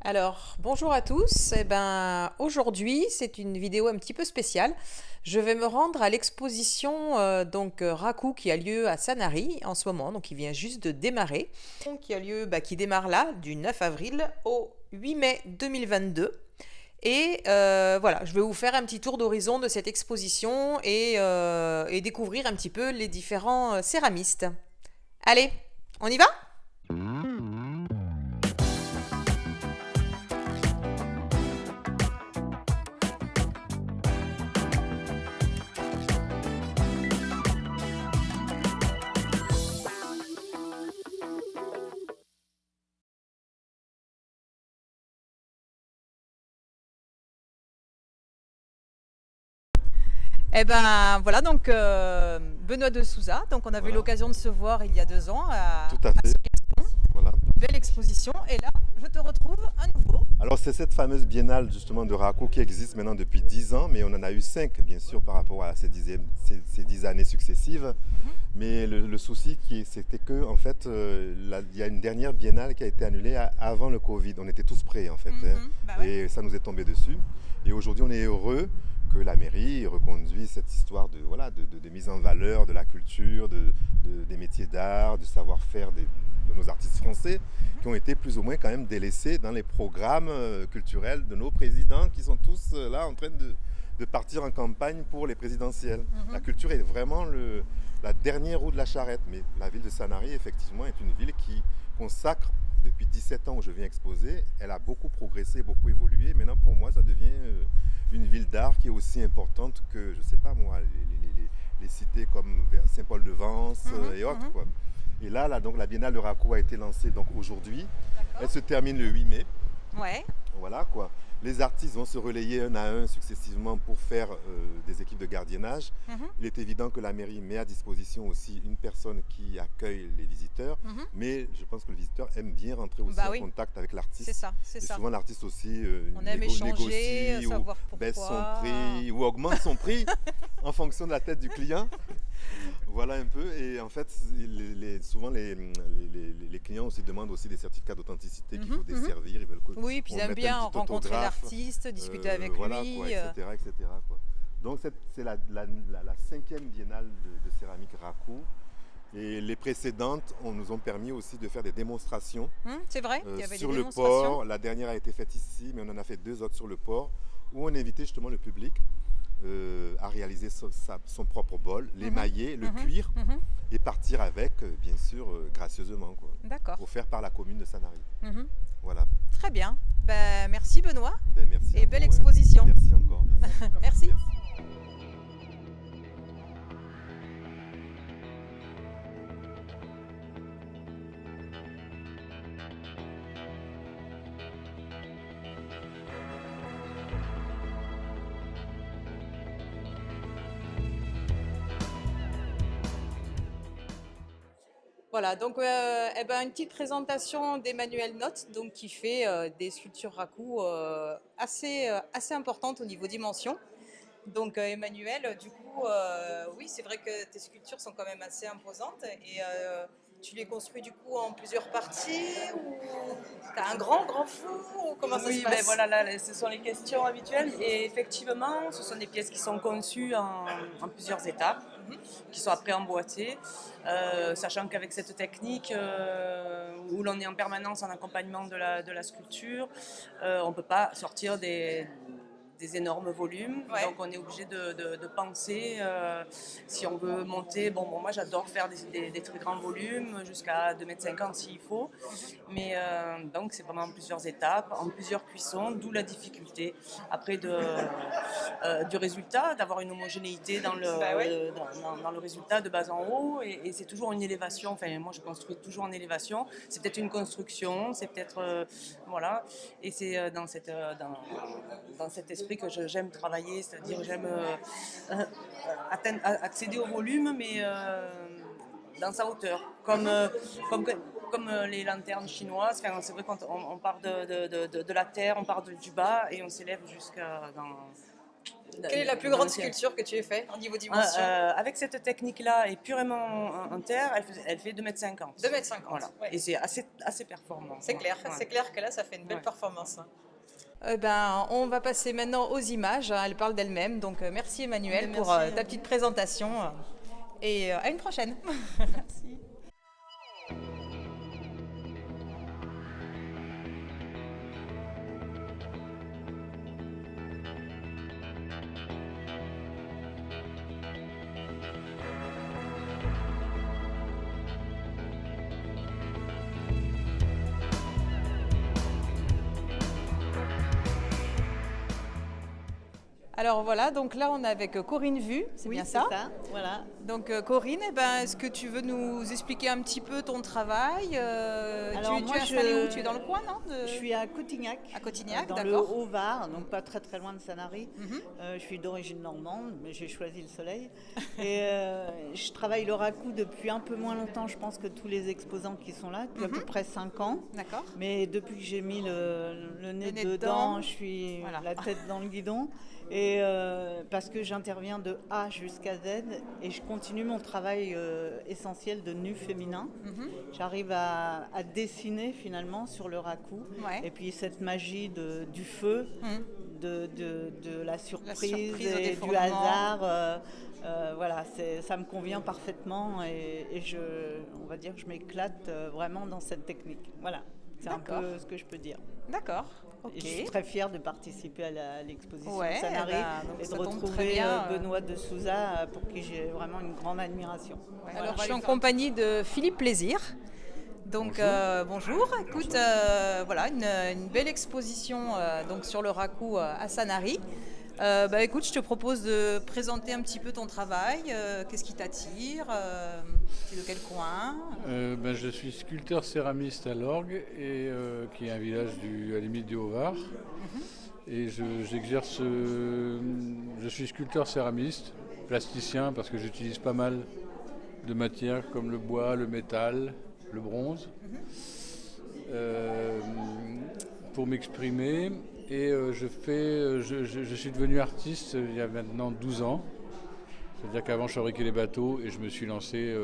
Alors, bonjour à tous. Aujourd'hui, c'est une vidéo un petit peu spéciale. Je vais me rendre à l'exposition Raku qui a lieu à Sanary en ce moment, donc qui vient juste de démarrer. Qui a lieu, qui démarre là, du 9 avril au 8 mai 2022. Voilà, je vais vous faire un petit tour d'horizon de cette exposition et découvrir un petit peu les différents céramistes. Allez, on y va? Voilà Benoît de Souza. Donc on avait Voilà, l'occasion de se voir il y a 2 ans tout à à fait. Soissons. Voilà. Belle exposition. Et là, je te retrouve à nouveau. Alors c'est cette fameuse biennale justement de Raco qui existe maintenant depuis 10 ans, mais on en a eu 5 bien sûr par rapport à ces 10 années successives. Mais le souci c'était que en fait il y a une dernière biennale qui a été annulée avant le Covid. On était tous prêts en fait, hein, Bah ouais. et ça nous est tombé dessus. Et aujourd'hui on est heureux que la mairie reconduise cette histoire de mise en valeur de la culture, des métiers d'art, du savoir-faire de nos artistes français qui ont été plus ou moins quand même délaissés dans les programmes culturels de nos présidents qui sont tous là en train de partir en campagne pour les présidentielles. La culture est vraiment la dernière roue de la charrette, mais la ville de Sanary effectivement est une ville qui consacre depuis 17 ans où je viens exposer, elle a beaucoup progressé, beaucoup évolué. Maintenant pour moi ça devient une ville d'art qui est aussi importante que, je sais pas moi, les cités comme Saint-Paul-de-Vence et autres, quoi. Et donc, la Biennale de Raco a été lancée donc, aujourd'hui. Elle se termine le 8 mai. Ouais. Voilà quoi. Les artistes vont se relayer un à un successivement pour faire des équipes de gardiennage. Il est évident que la mairie met à disposition aussi une personne qui accueille les visiteurs, mais je pense que le visiteur aime bien rentrer aussi en Oui, contact avec l'artiste. c'est ça, c'est Et ça. souvent l'artiste aussi On aime échanger, négocie ou savoir baisse son pourquoi. prix ou augmente son prix en fonction de la tête du client. Voilà un peu. Et en fait, souvent les clients aussi demandent aussi des certificats d'authenticité qu'il faut desservir. Ils veulent Oui, puis qu'on ils aiment mette un bien petit rencontrer autographe. l'artiste, discuter avec Voilà, lui. quoi, etc., etc., quoi. Donc c'est la cinquième biennale de céramique Raku. Et les précédentes nous ont permis aussi de faire des démonstrations C'est vrai, il y avait des sur le démonstrations. port. La dernière a été faite ici, mais on en a fait 2 autres sur le port, où on invitait justement le public à réaliser son propre bol, l'émailler, le cuire et partir avec, bien sûr, gracieusement, quoi. D'accord. Offert par la commune de Sanary. Mhm. Voilà. Très bien. Merci Benoît. Ben, merci Et à belle vous, hein. exposition. Merci encore. Merci. Voilà, une petite présentation d'Emmanuel Notte, donc qui fait des sculptures raku assez importantes au niveau dimension. Donc Emmanuel, oui, c'est vrai que tes sculptures sont quand même assez imposantes et tu les construis du coup en plusieurs parties ou t'as un grand four ou comment ça se Oui, ben passe? voilà, là, ce sont les questions habituelles. Et effectivement, ce sont des pièces qui sont conçues en plusieurs étapes, qui sont après emboîtées, sachant qu'avec cette technique où l'on est en permanence en accompagnement de la sculpture, on ne peut pas sortir des énormes volumes. Ouais. Donc on est obligé de penser si on veut monter. Bon, moi j'adore faire des très grands volumes, jusqu'à 2,50 m s'il faut. Mais donc c'est vraiment en plusieurs étapes, en plusieurs cuissons, d'où la difficulté après du résultat, d'avoir une homogénéité dans dans le résultat de bas en haut. Et c'est toujours une élévation. Enfin, moi je construis toujours en élévation. C'est peut-être une construction, c'est peut-être voilà. Et c'est dans cet esprit que j'aime travailler, c'est-à-dire j'aime accéder au volume, mais dans sa hauteur, comme, comme les lanternes chinoises. Enfin, c'est vrai qu'on part de la terre, on part du bas et on s'élève jusqu'à Quelle est la plus grande sculpture que tu aies faite au niveau dimension? Avec cette technique-là et purement en terre, elle fait 2,50 m. 2,50 m. Voilà. Ouais. Et c'est assez performant. C'est clair, Ouais. c'est clair que là, ça fait une belle Ouais. performance. On va passer maintenant aux images. Elle parle d'elle-même. Donc, merci Emmanuel Merci. pour ta petite présentation. Et à une prochaine. Merci. Alors voilà, donc là on est avec Corinne Vu, c'est Oui, bien c'est ça? ça, voilà. Donc Corinne, est-ce que tu veux nous expliquer un petit peu ton travail? Alors, tu moi, es installée où? Tu es dans le coin, non? Je suis à Cotignac. À Cotignac, dans le d'accord. Haut-Var, donc pas très très loin de Sanary. Mhm. Je suis d'origine normande, mais j'ai choisi le soleil. Et je travaille le raku depuis un peu moins longtemps, je pense, que tous les exposants qui sont là, depuis à peu près 5 ans. D'accord. Mais depuis que j'ai mis le nez nez dedans, dedans, je suis voilà. la tête dans le guidon. Et parce que j'interviens de A jusqu'à Z et je continue mon travail essentiel de nu féminin. Mhm. J'arrive à dessiner finalement sur le raku. Ouais. Et puis cette magie du feu, Mhm. de la surprise surprise au et du défournement. hasard. Voilà, ça me convient parfaitement et on va dire que je m'éclate vraiment dans cette technique. Voilà, c'est un D'accord. peu ce que je peux dire. D'accord. Ok. Et je suis très fière de participer à l'exposition Ouais, Sanary donc et ça de tombe très retrouver bien, Benoît de Souza, pour qui j'ai vraiment une grande admiration. Ouais, Voilà. alors, je suis en compagnie de Philippe Plaisir. Donc, bonjour. Écoute, voilà, une belle exposition donc sur le raku à Sanary. Écoute, je te propose de présenter un petit peu ton travail. Qu'est-ce qui t'attire? Tu es de quel coin? Je suis sculpteur céramiste à l'Orgue, qui est un village à la limite du Haut-Var. Et j'exerce. Je suis sculpteur céramiste, plasticien, parce que j'utilise pas mal de matières comme le bois, le métal, le bronze, pour m'exprimer. Et je suis devenu artiste il y a maintenant 12 ans. C'est-à-dire qu'avant, je fabriquais les bateaux et je me suis lancé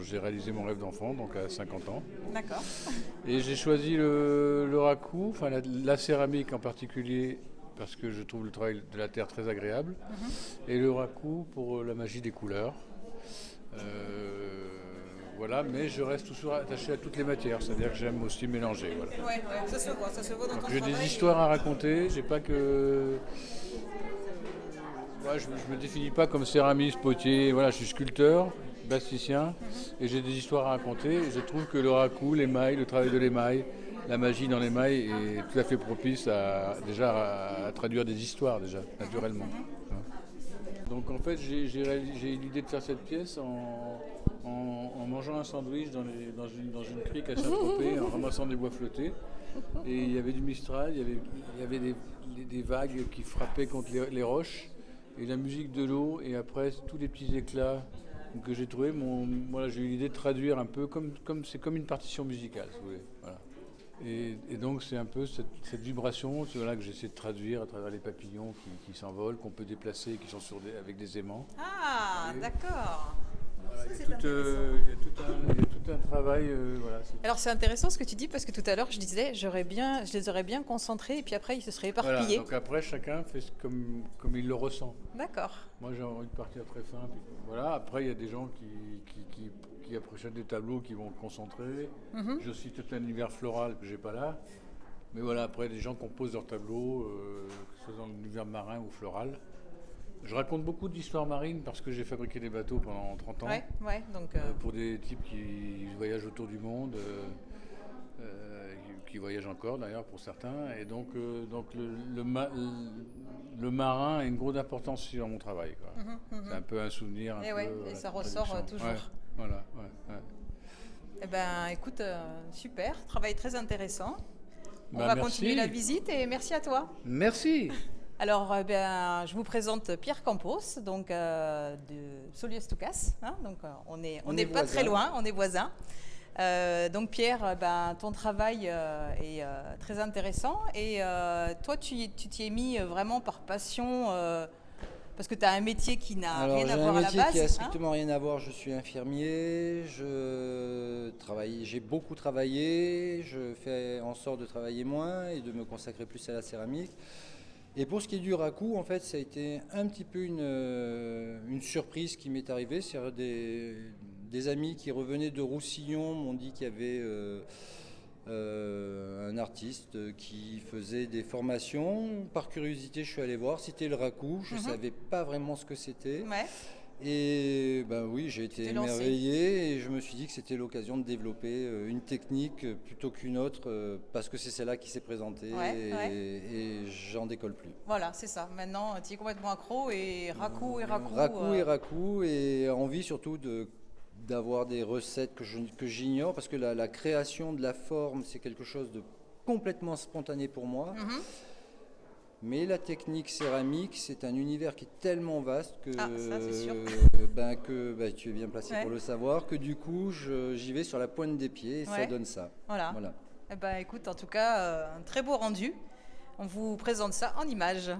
j'ai réalisé mon rêve d'enfant, donc à 50 ans. D'accord. Et j'ai choisi le raku, enfin la céramique en particulier, parce que je trouve le travail de la terre très agréable. Et le raku pour la magie des couleurs. Voilà, mais je reste toujours attaché à toutes les matières, c'est-à-dire que j'aime aussi mélanger. Voilà. Ouais, ça se voit dans Donc ton j'ai travail. des histoires à raconter, j'ai pas que. Ouais, je me définis pas comme céramiste, potier, voilà, je suis sculpteur, plasticien, et j'ai des histoires à raconter. Et je trouve que le raku, l'émail, le travail de l'émail, la magie dans l'émail est tout à fait propice à traduire des histoires déjà, naturellement. Donc en fait, j'ai eu l'idée de faire cette pièce en mangeant un sandwich dans une crique à Saint-Tropez, en ramassant des bois flottés. Et il y avait du Mistral, il y avait des vagues qui frappaient contre les roches, et la musique de l'eau, et après tous les petits éclats que j'ai trouvés. Voilà, j'ai eu l'idée de traduire un peu c'est comme une partition musicale, si vous voulez. Voilà. Et donc c'est un peu cette vibration que j'essaie de traduire à travers les papillons qui s'envolent, qu'on peut déplacer, qui sont avec des aimants. Ah, d'accord. Voilà, il y a tout un travail. Voilà, Alors c'est intéressant ce que tu dis parce que tout à l'heure je disais je les aurais bien concentrés et puis après ils se seraient voilà, éparpillés. donc après chacun fait comme il le ressent. D'accord. Moi j'ai envie de partir très fin. Puis voilà, après il y a des gens qui apprécient des tableaux qui vont concentrer. J'ai aussi tout un univers floral que j'ai pas là. Mais voilà, après les gens composent leurs tableaux, que ce soit dans l'univers marin ou floral. Je raconte beaucoup d'histoires marines parce que j'ai fabriqué des bateaux pendant 30 ans. Ouais, donc Pour des types qui voyagent autour du monde, qui voyagent encore d'ailleurs pour certains. Et donc le marin a une grosse importance dans mon travail, quoi. C'est un peu un souvenir. Et ça ressort toujours. Ouais, voilà, ouais. Eh ben écoute, super, travail très intéressant. On va Merci. continuer la visite et merci à toi. Merci. Alors, je vous présente Pierre Campos, donc de Solier-Stoucas. Donc, on n'est pas voisins. très loin, on est voisins. Donc Pierre, ton travail est très intéressant et toi tu t'y es mis vraiment par passion parce que tu as un métier qui n'a Alors, rien j'ai à un voir à la métier qui a base. strictement rien à voir. Je suis infirmier, j'ai beaucoup travaillé, je fais en sorte de travailler moins et de me consacrer plus à la céramique. Et pour ce qui est du raku, en fait, ça a été un petit peu une surprise qui m'est arrivée. C'est des amis qui revenaient de Roussillon m'ont dit qu'il y avait un artiste qui faisait des formations. Par curiosité, je suis allé voir. C'était le raku. Je ne savais pas vraiment ce que c'était. Ouais. Et ben oui, j'ai été t'es lancé. émerveillé et je me suis dit que c'était l'occasion de développer une technique plutôt qu'une autre parce que c'est celle-là qui s'est présentée et j'en décolle plus. Voilà, c'est ça. Maintenant, tu es complètement accro et raku. Raku et envie surtout d'avoir des recettes que j'ignore parce que la création de la forme, c'est quelque chose de complètement spontané pour moi. Mais la technique céramique, c'est un univers qui est tellement vaste que, ça, c'est sûr. Tu es bien placé pour le savoir, que du coup, j'y vais sur la pointe des pieds et ça donne ça. Voilà. Eh ben, écoute, en tout cas, un très beau rendu. On vous présente ça en images.